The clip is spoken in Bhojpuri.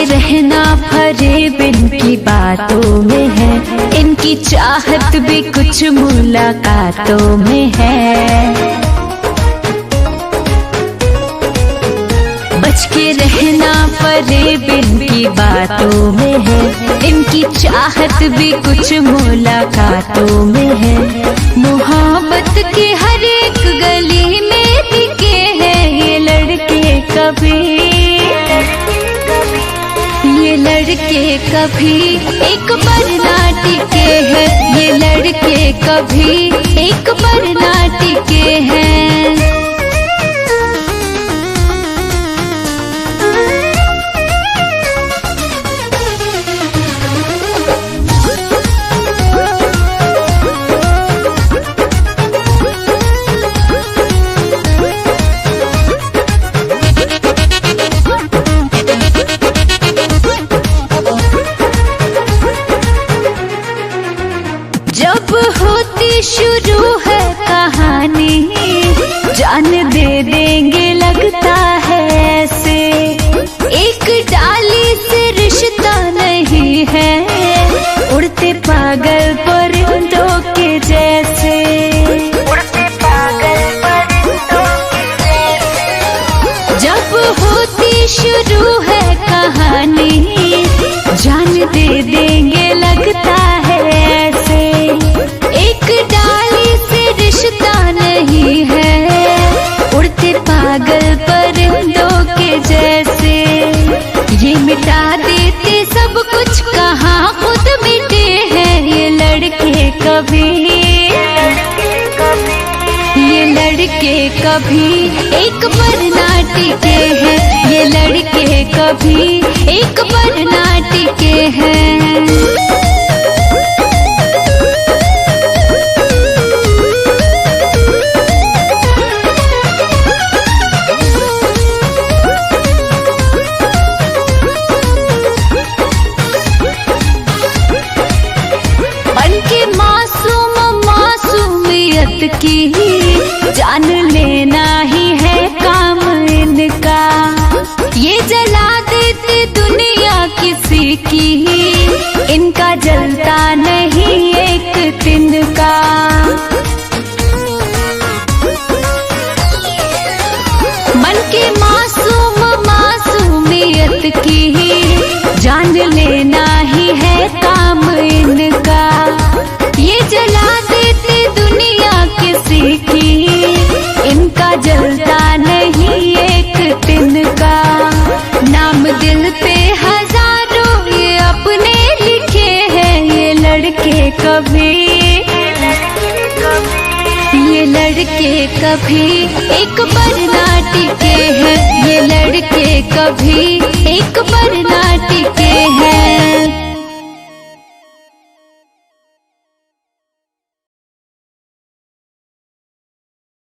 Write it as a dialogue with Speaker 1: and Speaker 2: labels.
Speaker 1: रहना फरेब इनकी बातों में है, इनकी चाहत भी कुछ मुलाकातों में है। बच के रहना फरेब इनकी बातों में है, इनकी चाहत भी कुछ मुलाकातों में है। मोहब्बत की हर एक गली में दिखे हैं ये लड़के कभी, ये लड़के कभी एक बार ना टिके हैं, ये लड़के कभी एक बार ना टिके हैं। जब होती शुरू है कहानी, जान दे देंगे लगता है ऐसे। एक डाली से रिश्ता नहीं है, उड़ते पागल परिंदों के जैसे, उड़ते पागल परिंदों के जैसे। जब होती शुरू है कहानी, जान दे देंगे लगता है ऐसे। एक डाली से रिश्ता नहीं है, उड़ते पागल परिंदों के जैसे। ये मिटा देते सब कुछ, कहाँ खुद मिटे हैं ये लड़के कभी, ये लड़के कभी एक बार ना टिके हैं, ये लड़के कभी एक बार ना टिके हैं। की जान लेना ही है काम इनका, ये जला देते दुनिया किसी की, इनका जलता नहीं एक तिनका। मन के मासूम मासूमियत की जान लेना ही है काम इनका, ये जला देते दुनिया किसी की, इनका जलता नहीं एक तिनका। नाम दिल पे हजारों ये अपने लिखे हैं ये लड़के कभी, ये लड़के कभी एक बार ना टिके हैं, ये लड़के कभी एक बार ना टिके हैं।